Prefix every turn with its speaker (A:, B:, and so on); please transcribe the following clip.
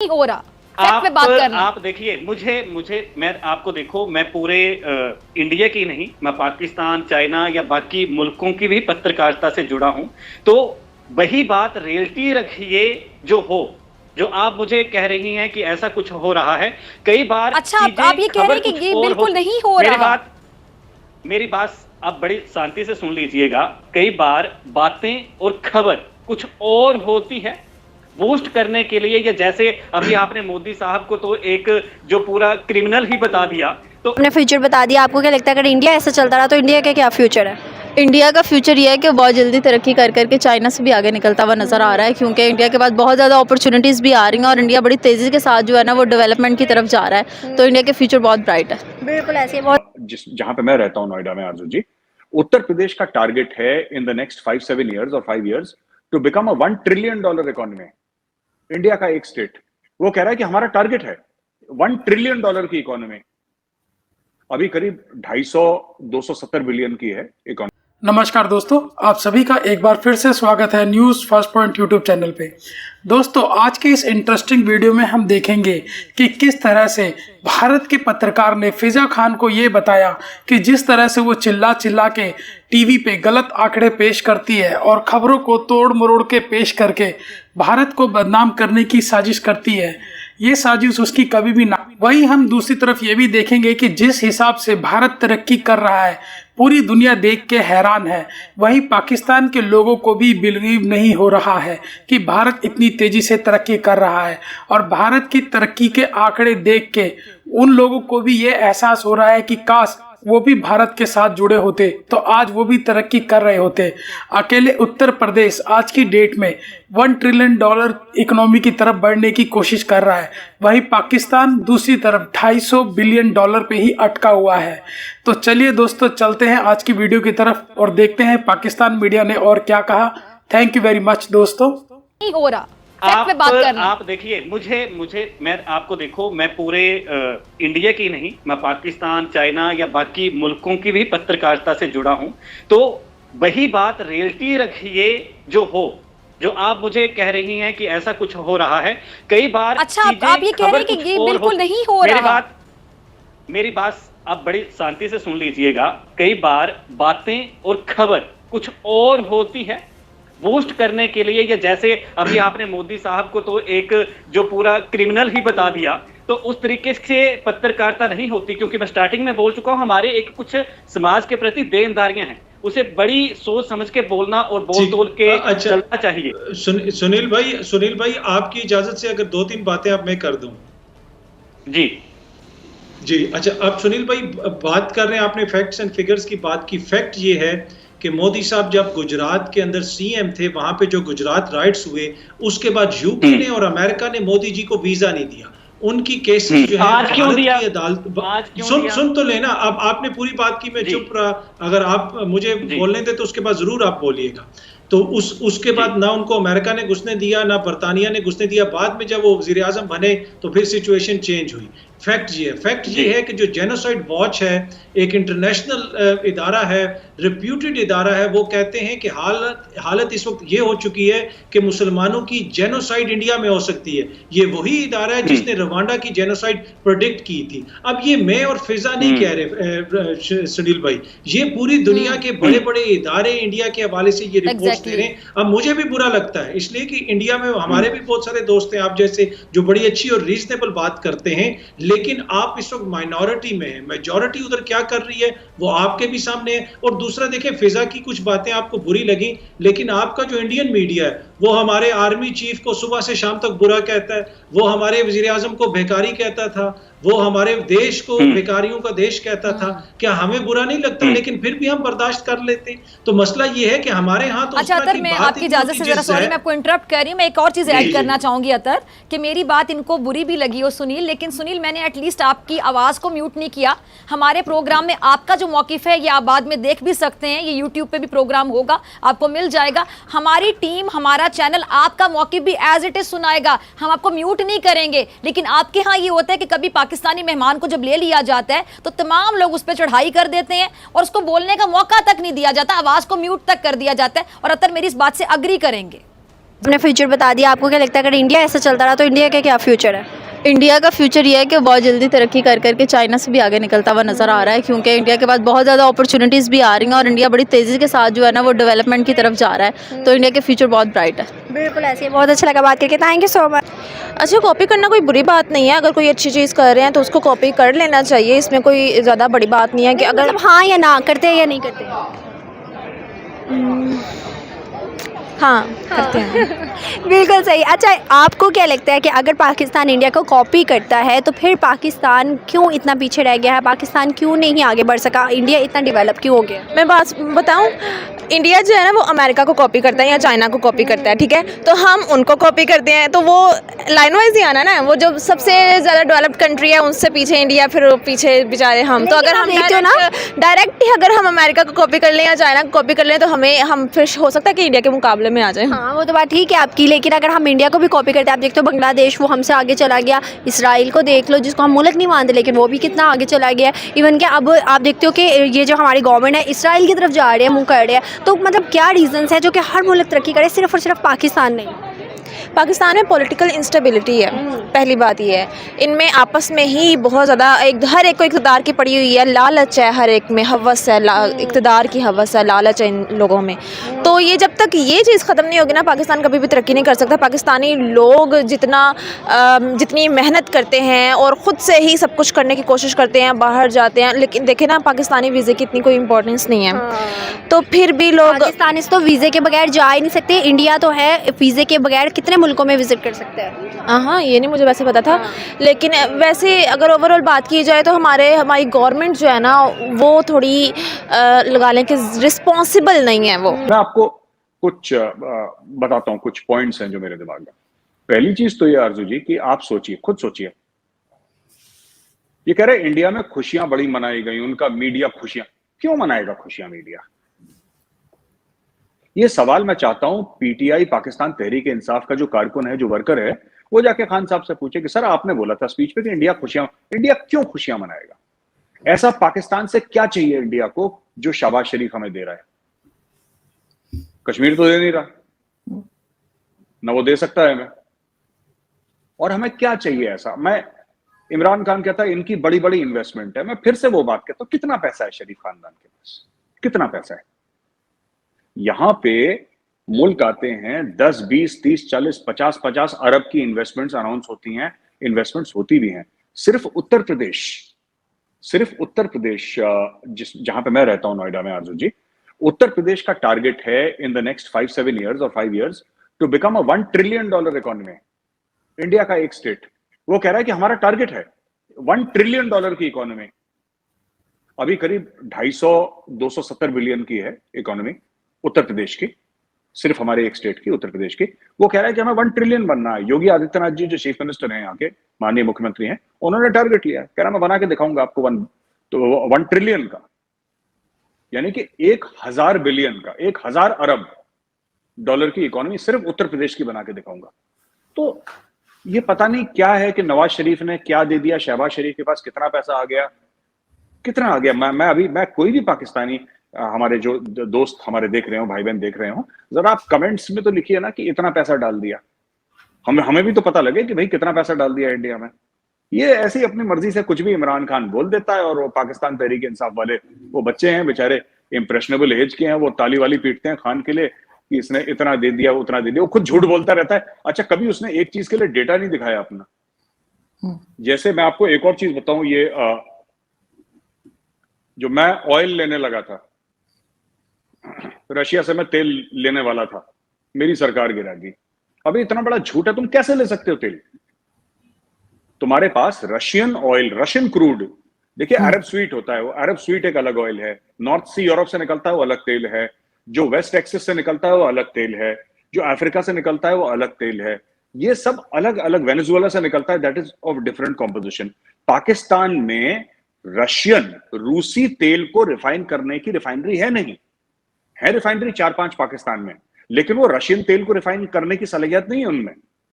A: नहीं हो रहा। फैक्ट पे बात करना।
B: आप देखिए, मुझे मुझे मैं आपको देखो, मैं पूरे इंडिया की नहीं, मैं पाकिस्तान, चाइना या बाकी मुल्कों की भी पत्रकारिता से जुड़ा हूं। तो वही बात रियलिटी रखिए जो आप मुझे कह रही हैं कि ऐसा कुछ हो रहा है। कई बार
A: अच्छा, आप
B: चीजें,
A: ये कह रहे
B: खबर
A: हैं कि
B: कुछ
A: ये
B: और
A: बिल्कुल
B: होती।
A: नहीं हो रहा।
B: मेरी बात आप बड़ी शांति से सुन लीजिएगा। कई बार बातें और खबर कुछ और होती है, बूस्ट करने के लिए। या जैसे अभी आपने मोदी साहब को तो एक जो पूरा क्रिमिनल ही बता दिया। तो
C: अपने फ्यूचर बता दिया। आपको क्या लगता है अगर इंडिया ऐसा चलता रहा तो इंडिया का क्या फ्यूचर है?
D: इंडिया का फ्यूचर ये है कि वो बहुत जल्दी तरक्की कर करके चाइना से भी आगे निकलता हुआ नज़र आ रहा है, क्योंकि इंडिया के पास बहुत ज़्यादा अपॉर्चुनिटीज़ भी आ रही हैं और इंडिया बड़ी तेज़ी के साथ जो है ना वो डेवलपमेंट की तरफ जा रहा है। तो इंडिया के फ्यूचर बहुत ब्राइट है।
C: बिल्कुल ऐसे बहुत
E: जहां पे मैं रहता हूं, नोएडा में, आरजू जी, उत्तर प्रदेश का टारगेट है इन द नेक्स्ट 5-7 ईयर्स और 5 years to become a $1 trillion economy. India का एक स्टेट वो कह रहा है कि हमारा टारगेट है $1 ट्रिलियन की इकोनॉमी। अभी करीब 250-270 बिलियन की है इकोनॉमी।
F: नमस्कार दोस्तों, आप सभी का एक बार फिर से स्वागत है news first point YouTube channel पे। दोस्तों, आज के इस इंटरेस्टिंग वीडियो में हम देखेंगे कि किस तरह से भारत के पत्रकार ने फिजा खान को ये बताया कि जिस तरह से वो चिल्ला चिल्ला के टीवी पे गलत आंकड़े पेश करती है और खबरों को तोड़ मरोड़ के पेश करके भारत को बदनाम करने की साजिश करती है, ये साजिश उसकी कभी भी ना। वहीं हम दूसरी तरफ ये भी देखेंगे कि जिस हिसाब से भारत तरक्की कर रहा है पूरी दुनिया देख के हैरान है। वहीं पाकिस्तान के लोगों को भी बिलीव नहीं हो रहा है कि भारत इतनी तेजी से तरक्की कर रहा है, और भारत की तरक्की के आंकड़े देख के उन लोगों को भी ये एहसास हो रहा है कि काश वो भी भारत के साथ जुड़े होते तो आज वो भी तरक्की कर रहे होते। अकेले उत्तर प्रदेश आज की डेट में $1 ट्रिलियन इकोनॉमी की तरफ बढ़ने की कोशिश कर रहा है। वहीं पाकिस्तान दूसरी तरफ $250 बिलियन पे ही अटका हुआ है। तो चलिए दोस्तों, चलते हैं आज की वीडियो की तरफ और देखते हैं पाकिस्तान मीडिया ने और क्या कहा। थैंक यू वेरी मच दोस्तों।
A: नहीं हो रहा। फैक्ट पे बात करना।
B: आप देखिए, मुझे मैं आपको देखो, मैं पूरे इंडिया की नहीं, मैं पाकिस्तान, चाइना या बाकी मुल्कों की भी पत्रकारिता से जुड़ा हूं। तो वही बात रियलिटी रखिए जो आप मुझे कह रही हैं कि ऐसा कुछ हो रहा है। कई बार
A: अच्छा, आप ये कह रहे हैं कि ये बिल्कुल नहीं हो रहा।
B: मेरी बात आप बड़ी शांति से सुन लीजिएगा। कई बार बातें और खबर कुछ और होती है, बूस्ट करने के लिए। या जैसे अभी आपने मोदी साहब को तो एक जो पूरा क्रिमिनल ही बता दिया। तो उस तरीके से पत्रकारिता नहीं होती, क्योंकि मैं स्टार्टिंग में बोल चुका हूं, हमारे एक कुछ समाज के प्रति देनदारियां हैं, उसे बड़ी सोच समझ के बोलना और बोल तोल के चलना चाहिए।
G: सुनील भाई, आपकी इजाजत से अगर 2-3 बातें अब मैं कर दूं। जी अच्छा, अब सुनील भाई बात कर रहे हैं, आपने फैक्ट्स एंड फिगर्स की बात की। फैक्ट ये है कि मोदी साहब जब गुजरात के अंदर सीएम थे, वहां पे जो गुजरात राइट्स हुए, उसके बाद यूके ने और अमेरिका ने मोदी जी को वीजा नहीं दिया। उनकी केसेस जो है
B: आज क्यों दिया?
G: अदालत सुन तो लेना। अब आपने पूरी बात की, मैं चुप रहा। अगर आप मुझे बोलने दे तो उसके बाद जरूर आप बोलिएगा। तो उसके बाद ना उनको अमेरिका ने घुसने दिया, ना बरतानिया ने घुसने दिया। बाद में जब वो वजीर आजम बने तो फिर सिचुएशन चेंज हुई। फैक्ट ये है कि जो जेनोसाइड वॉच है, एक इंटरनेशनल इदारा है, रिप्यूटेड इदारा है, वो कहते हैं कि हालत इस वक्त ये हो चुकी है कि मुसलमानों की जेनोसाइड इंडिया में हो सकती है। ये वही इदारा है जिसने रवांडा की जेनोसाइड प्रोडिक्ट की थी। अब ये मैं और फिजा नहीं कह रहे सुनील भाई, ये पूरी दुनिया के बड़े बड़े इदारे इंडिया के हवाले से ये रिपोर्ट दे रहे हैं। अब मुझे भी बुरा लगता है, इसलिए कि इंडिया में हमारे भी बहुत सारे दोस्त हैं आप जैसे, जो बड़ी अच्छी और रीजनेबल बात करते हैं। लेकिन आप इस वक्त माइनॉरिटी में है, मेजॉरिटी उधर क्या कर रही है वो आपके भी सामने है। और दूसरा देखें, फिजा की कुछ बातें आपको बुरी लगी, लेकिन आपका जो इंडियन मीडिया है वो हमारे आर्मी चीफ को सुबह से शाम तक बुरा कहता है, वो हमारे वजीर आजम को बेकारी कहता था, वो हमारे देश को बेकारियों का देश कहता था। क्या हमें बुरा नहीं लगता? लेकिन फिर भी हम बर्दाश्त कर लेते। तो मसला ये है कि हमारे यहाँ तो
A: अच्छा अतर, मैं आपकी इजाजत से जरा सॉरी, मैं आपको इंटरप्ट कर रही हूँ। मैं एक और चीज ऐड करना चाहूंगी अतर, कि मेरी बात इनको बुरी भी लगी हो सुनील, लेकिन सुनील मैंने एटलीस्ट आपकी आवाज को म्यूट नहीं किया। हमारे प्रोग्राम में आपका जो मौकिफ है ये आप बाद में देख भी सकते हैं, ये यूट्यूब पे भी प्रोग्राम होगा, आपको मिल जाएगा। हमारी टीम, हमारा चैनल आपका मौकिफ भी एज इट इज सुनाएगा, हम आपको म्यूट नहीं करेंगे। लेकिन आपके यहाँ ये होता है कि कभी पाकिस्तानी मेहमान को जब ले लिया जाता है तो तमाम लोग उस पर चढ़ाई कर देते हैं और उसको बोलने का मौका तक नहीं दिया जाता, आवाज को म्यूट तक कर दिया जाता है। और अतर मेरी इस बात से अग्री करेंगे।
C: आपने फ्यूचर बता दिया, आपको क्या लगता है अगर इंडिया ऐसा चलता रहा तो इंडिया का क्या फ्यूचर है?
D: इंडिया का फ्यूचर ये है कि वो बहुत जल्दी तरक्की कर करके चाइना से भी आगे निकलता हुआ नज़र आ रहा है, क्योंकि इंडिया के पास बहुत ज़्यादा अपॉर्चुनिटीज़ भी आ रही हैं और इंडिया बड़ी तेज़ी के साथ जो है ना वो डेवलपमेंट की तरफ जा रहा है। तो इंडिया के फ्यूचर बहुत ब्राइट है।
C: बिल्कुल ऐसे ही, बहुत अच्छा लगा बात करके, थैंक यू सो मच।
H: अच्छा, कॉपी करना कोई बुरी बात नहीं है। अगर कोई अच्छी चीज़ कर रहे हैं तो उसको कॉपी कर लेना चाहिए, इसमें कोई ज़्यादा बड़ी बात नहीं है कि अगर
C: मतलब हाँ या ना, करते हैं या नहीं करते?
H: हाँ करते हैं।
C: बिल्कुल सही। अच्छा, आपको क्या लगता है कि अगर पाकिस्तान इंडिया को कॉपी करता है तो फिर पाकिस्तान क्यों इतना पीछे रह गया है? पाकिस्तान क्यों नहीं आगे बढ़ सका? इंडिया इतना डेवलप क्यों हो गया?
H: मैं बात बताऊं, इंडिया जो है ना वो अमेरिका को कॉपी करता है या चाइना को कॉपी करता है, ठीक है, तो हम उनको कॉपी करते हैं तो वो लाइन वाइज ही आना ना। वो जो सबसे ज़्यादा डेवलप्ड कंट्री है उनसे पीछे इंडिया, फिर पीछे बेचारे हम। तो अगर हम डायरेक्ट ही अगर हम अमेरिका को कॉपी कर लें या चाइना को कॉपी कर लें तो हम फिर हो सकता है कि इंडिया के मुकाबले में आ जाए।
C: हाँ, वो तो बात ठीक है आपकी, लेकिन अगर हम इंडिया को भी कॉपी करते हैं, आप देखते हो बांग्लादेश वो हमसे आगे चला गया, इसराइल को देख लो जिसको हम मुल्क नहीं मानते लेकिन वो भी कितना आगे चला गया। इवन कि अब आप देखते हो कि ये जो हमारी गवर्नमेंट है इसराइल की तरफ जा रही है, मुँह कर रही है। तो मतलब क्या रीजंस है जो कि हर मुल्क तरक्की करे, सिर्फ और सिर्फ पाकिस्तान नहीं?
H: पाकिस्तान में पॉलिटिकल इंस्टेबिलिटी है, पहली बात ये है। इनमें आपस में ही बहुत ज़्यादा हर एक को इक़्तिदार की पड़ी हुई है, लालच है हर एक में, हवस है, इक़्तिदार की हवस है, लालच है इन लोगों में। तो ये जब तक ये चीज़ ख़त्म नहीं होगी ना, पाकिस्तान कभी भी तरक्की नहीं कर सकता। पाकिस्तानी लोग जितनी मेहनत करते हैं और ख़ुद से ही सब कुछ करने की कोशिश करते हैं, बाहर जाते हैं, लेकिन देखें ना पाकिस्तानी वीज़े की इतनी कोई इंपॉर्टेंस नहीं है। तो फिर भी लोग
C: पाकिस्तानी तो वीज़े के बगैर जा ही नहीं सकते। इंडिया तो है, वीज़े के बगैर कितने मुल्कों में विजिट कर सकते हैं?
H: हाँ, ये नहीं मुझे वैसे पता था। लेकिन वैसे अगर ओवरऑल बात की जाए तो हमारी गवर्नमेंट जो है ना वो थोड़ी लगा लें कि रिस्पॉन्सिबल नहीं है वो।
E: मैं आपको कुछ बताता हूँ, कुछ पॉइंट्स हैं जो मेरे दिमाग में। पहली चीज तो ये आरजू जी कि आप सोचिए, खुद सोचिए, ये कह रहे इंडिया में खुशियां बड़ी मनाई गई, उनका मीडिया खुशियां क्यों मनाएगा? खुशियां मीडिया, ये सवाल मैं चाहता हूं पीटीआई पाकिस्तान तहरीक इंसाफ का जो कारकुन है, जो वर्कर है, वो जाके खान साहब से पूछे कि सर आपने बोला था स्पीच पे कि इंडिया क्यों खुशियां मनाएगा? ऐसा पाकिस्तान से क्या चाहिए इंडिया को जो शहबाज शरीफ हमें दे रहा है? कश्मीर तो दे नहीं रहा ना, वो दे सकता है हमें, और हमें क्या चाहिए ऐसा? मैं इमरान खान कहता है इनकी बड़ी बड़ी इन्वेस्टमेंट है, मैं फिर से वो बात कहता हूं, कितना पैसा है शरीफ खानदान के पास? कितना पैसा है? यहां पे मुल्क आते हैं 10, 20, 30, 40, 50 अरब की इन्वेस्टमेंट्स अनाउंस होती हैं, इन्वेस्टमेंट्स होती भी हैं। सिर्फ उत्तर प्रदेश जहां पे मैं रहता हूं नोएडा में आरजू जी, उत्तर प्रदेश का टारगेट है इन द नेक्स्ट 5-7 ईयर्स और 5 years to become a $1 trillion economy. India का एक स्टेट वो कह रहा है कि हमारा टारगेट है $1 ट्रिलियन की इकोनॉमी। अभी करीब 270 बिलियन की है इकोनॉमी उत्तर प्रदेश की, सिर्फ हमारे एक स्टेट की, उत्तर प्रदेश की। वो कह रहा है कि हमें 1 ट्रिलियन बनना है। योगी आदित्यनाथ जी जो चीफ मिनिस्टर हैं यहाँ के, माननीय मुख्यमंत्री हैं, उन्होंने टारगेट लिया है, कह रहा मैं बना के दिखाऊंगा आपको 1 ट्रिलियन का, यानी कि 1000 बिलियन का, 1000 अरब डॉलर की इकोनॉमी सिर्फ उत्तर प्रदेश की बना के दिखाऊंगा। तो ये पता नहीं क्या है कि नवाज शरीफ ने क्या दे दिया, शहबाज शरीफ के पास कितना पैसा आ गया, कितना आ गया। मैं कोई भी पाकिस्तानी हमारे जो दोस्त हमारे देख रहे हो, भाई बहन देख रहे हो, जरा आप कमेंट्स में तो लिखिए ना कि इतना पैसा डाल दिया, हमें भी तो पता लगे कि भाई कितना पैसा डाल दिया इंडिया में। ये ऐसी अपनी मर्जी से कुछ भी इमरान खान बोल देता है, और वो पाकिस्तान तहरीक इंसाफ वाले वो बच्चे हैं बेचारे, इंप्रेशनेबल एज के हैं, वो ताली वाली पीटते हैं खान के लिए कि इसने इतना दे दिया, उतना दे दिया। वो खुद झूठ बोलता रहता है। अच्छा, कभी उसने एक चीज के लिए डेटा नहीं दिखाया अपना। जैसे मैं आपको एक और चीज बताऊं, ये जो मैं ऑयल लेने लगा था, रशिया से मैं तेल लेने वाला था, मेरी सरकार गिरा दी। अभी इतना बड़ा झूठ है, तुम कैसे ले सकते हो तेल? तुम्हारे पास रशियन ऑयल, रशियन क्रूड, देखिए अरब स्वीट होता है, वो अरब स्वीट एक अलग ऑयल है, नॉर्थ सी यूरोप से निकलता है वो अलग तेल है, जो वेस्ट टेक्सास से निकलता है वो अलग तेल है, जो अफ्रीका से निकलता है वो अलग तेल है। ये सब अलग अलग, वेनेजुएला से निकलता है, that is of different composition. Pakistan में रशियन, रूसी तेल को रिफाइन करने की रिफाइनरी है नहीं, है रिफाइनरी 4-5 पाकिस्तान में, लेकिन वो रशियन तेल को रिफाइन करने की सलाहियत नहीं है उनमें।